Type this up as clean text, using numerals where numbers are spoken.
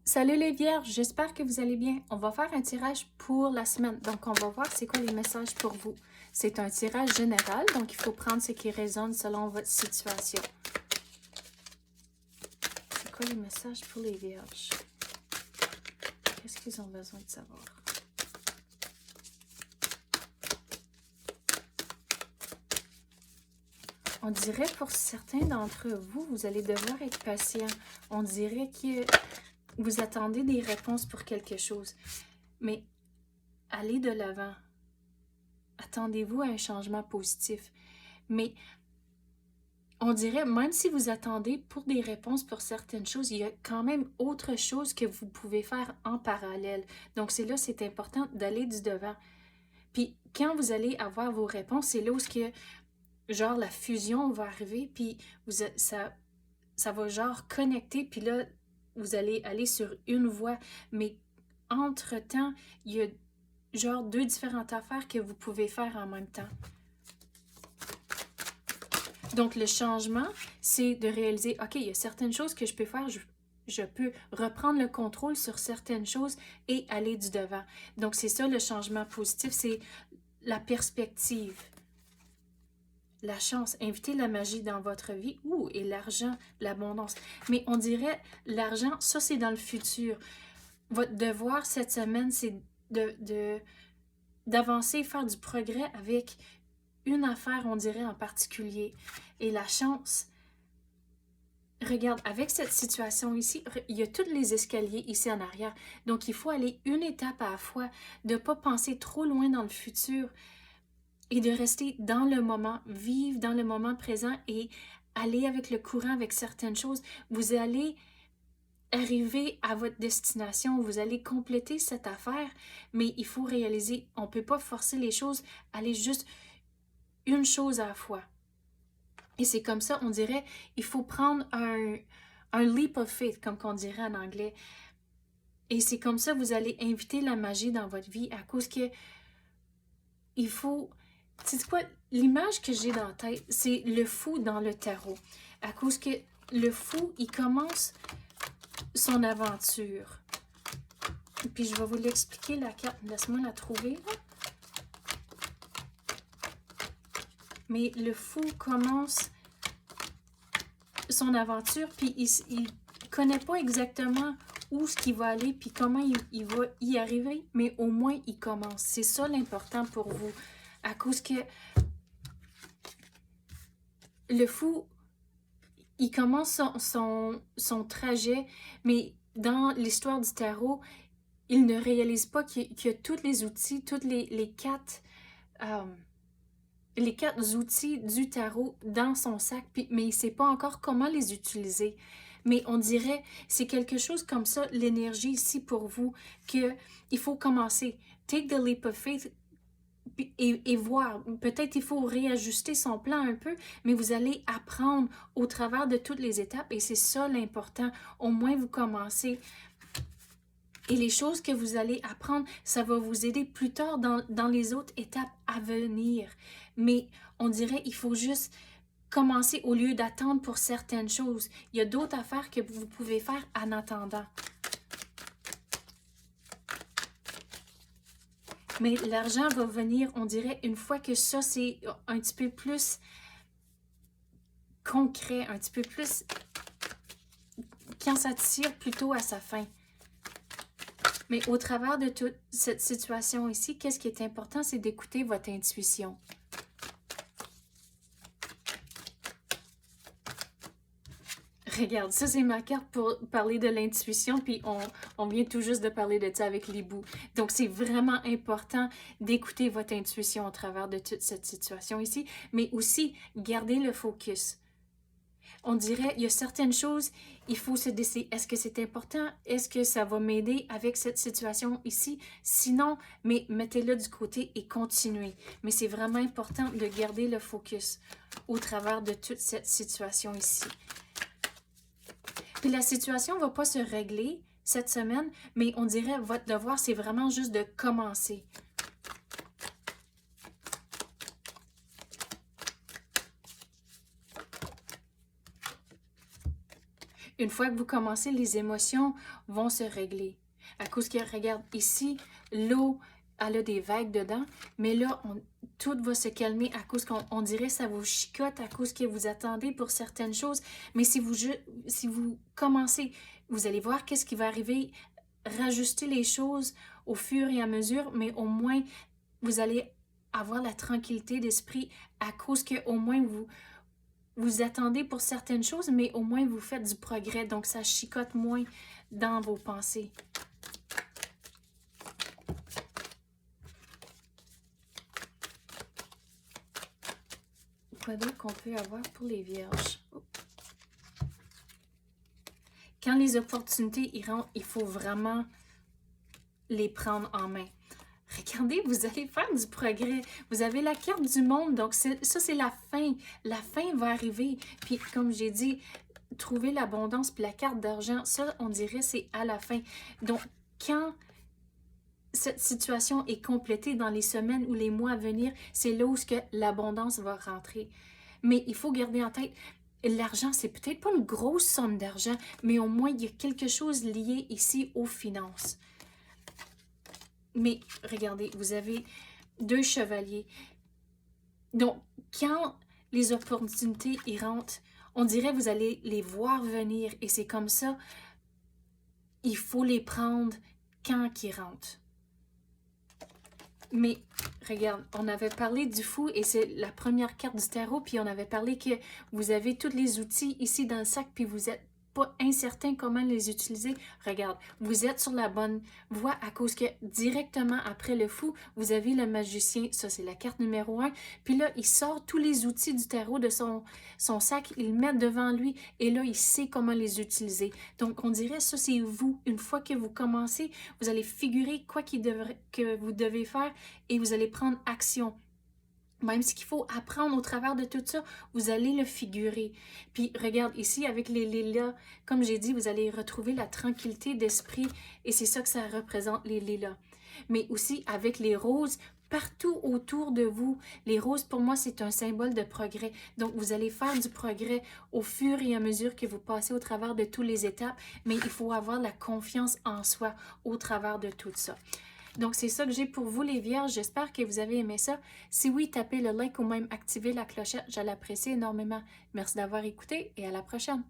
Salut les vierges, j'espère que vous allez bien. On va faire un tirage pour la semaine. Donc, on va voir c'est quoi les messages pour vous. C'est un tirage général, donc il faut prendre ce qui résonne selon votre situation. C'est quoi les messages pour les vierges? Qu'est-ce qu'ils ont besoin de savoir? On dirait pour certains d'entre vous, vous allez devoir être patient. On dirait que vous attendez des réponses pour quelque chose. Mais allez de l'avant. Attendez-vous à un changement positif. Mais on dirait, même si vous attendez pour des réponses pour certaines choses, il y a quand même autre chose que vous pouvez faire en parallèle. Donc, c'est important d'aller du devant. Puis, quand vous allez avoir vos réponses, c'est là où genre, la fusion va arriver, puis ça va genre connecter, puis là, vous allez aller sur une voie. Mais entre-temps, il y a genre deux différentes affaires que vous pouvez faire en même temps. Donc, le changement, c'est de réaliser, OK, il y a certaines choses que je peux faire, je peux reprendre le contrôle sur certaines choses et aller du devant. Donc, c'est ça le changement positif, c'est la perspective, la chance, inviter la magie dans votre vie, et l'argent, l'abondance. Mais on dirait, l'argent, ça c'est dans le futur. Votre devoir cette semaine, c'est d'avancer, faire du progrès avec une affaire, on dirait en particulier. Et la chance, regarde, avec cette situation ici, il y a tous les escaliers ici en arrière. Donc, il faut aller une étape à la fois, de ne pas penser trop loin dans le futur et de rester dans le moment, vivre dans le moment présent et aller avec le courant, avec certaines choses. Vous allez arriver à votre destination, vous allez compléter cette affaire, mais il faut réaliser, on ne peut pas forcer les choses, aller juste une chose à la fois. Et c'est comme ça, on dirait, il faut prendre un leap of faith, comme on dirait en anglais. Et c'est comme ça, vous allez inviter la magie dans votre vie à cause que il faut... C'est quoi? L'image que j'ai dans la tête, c'est le fou dans le tarot. À cause que le fou, il commence son aventure. Puis je vais vous l'expliquer, la carte. Laisse-moi la trouver, là. Mais le fou commence son aventure, puis il connaît pas exactement où ce qu'il va aller, puis comment il va y arriver, mais au moins il commence. C'est ça l'important pour vous. À cause que le fou, il commence son trajet, mais dans l'histoire du tarot, il ne réalise pas qu'il y a tous les outils, tous les quatre outils du tarot dans son sac, mais il ne sait pas encore comment les utiliser. Mais on dirait, c'est quelque chose comme ça, l'énergie ici pour vous, qu'il faut commencer. Take the leap of faith et voir. Peut-être il faut réajuster son plan un peu, mais vous allez apprendre au travers de toutes les étapes et c'est ça l'important. Au moins, vous commencez. Et les choses que vous allez apprendre, ça va vous aider plus tard dans les autres étapes à venir. Mais on dirait il faut juste commencer au lieu d'attendre pour certaines choses. Il y a d'autres affaires que vous pouvez faire en attendant. Mais l'argent va venir, on dirait, une fois que ça, c'est un petit peu plus concret, un petit peu plus quand ça tire plutôt à sa fin. Mais au travers de toute cette situation ici, qu'est-ce qui est important, c'est d'écouter votre intuition. Regarde, ça c'est ma carte pour parler de l'intuition, puis on vient tout juste de parler de ça avec l'hibou. Donc c'est vraiment important d'écouter votre intuition au travers de toute cette situation ici, mais aussi garder le focus. On dirait, il y a certaines choses, il faut se décider, est-ce que c'est important? Est-ce que ça va m'aider avec cette situation ici? Sinon, mais mettez-le du côté et continuez. Mais c'est vraiment important de garder le focus au travers de toute cette situation ici. Puis la situation ne va pas se régler cette semaine, mais on dirait votre devoir, c'est vraiment juste de commencer. Une fois que vous commencez, les émotions vont se régler. À cause que, regarde, ici, l'eau, elle a des vagues dedans, mais là, tout va se calmer à cause qu'on dirait ça vous chicote à cause que vous attendez pour certaines choses. Mais si vous commencez, vous allez voir qu'est-ce qui va arriver, rajuster les choses au fur et à mesure, mais au moins, vous allez avoir la tranquillité d'esprit à cause que au moins vous attendez pour certaines choses, mais au moins vous faites du progrès, donc ça chicote moins dans vos pensées. Quoi d'autre qu'on peut avoir pour les vierges? Quand les opportunités iront, il faut vraiment les prendre en main. Regardez, vous allez faire du progrès. Vous avez la carte du monde, donc ça, c'est la fin. La fin va arriver. Puis, comme j'ai dit, trouver l'abondance, puis la carte d'argent, ça, on dirait, c'est à la fin. Donc, quand cette situation est complétée dans les semaines ou les mois à venir, c'est là où l'abondance va rentrer. Mais il faut garder en tête, l'argent, c'est peut-être pas une grosse somme d'argent, mais au moins, il y a quelque chose lié ici aux finances. Mais regardez, vous avez 2 chevaliers. Donc, quand les opportunités y rentrent, on dirait que vous allez les voir venir. Et c'est comme ça, il faut les prendre quand ils rentrent. Mais regarde, on avait parlé du fou et c'est la première carte du tarot, puis on avait parlé que vous avez tous les outils ici dans le sac, puis vous êtes pas incertain comment les utiliser. Regarde, vous êtes sur la bonne voie à cause que directement après le fou, vous avez le magicien, ça c'est la carte numéro 1, puis là, il sort tous les outils du tarot de son sac, il le met devant lui et là, il sait comment les utiliser. Donc, on dirait ça, c'est vous. Une fois que vous commencez, vous allez figurer quoi que vous devez faire et vous allez prendre action. Même ce qu'il faut apprendre au travers de tout ça, vous allez le figurer. Puis regarde ici avec les lilas, comme j'ai dit, vous allez retrouver la tranquillité d'esprit et c'est ça que ça représente les lilas. Mais aussi avec les roses, partout autour de vous, les roses pour moi c'est un symbole de progrès. Donc vous allez faire du progrès au fur et à mesure que vous passez au travers de toutes les étapes, mais il faut avoir la confiance en soi au travers de tout ça. Donc, c'est ça que j'ai pour vous, les vierges. J'espère que vous avez aimé ça. Si oui, tapez le like ou même activez la clochette. Je l'apprécie énormément. Merci d'avoir écouté et à la prochaine.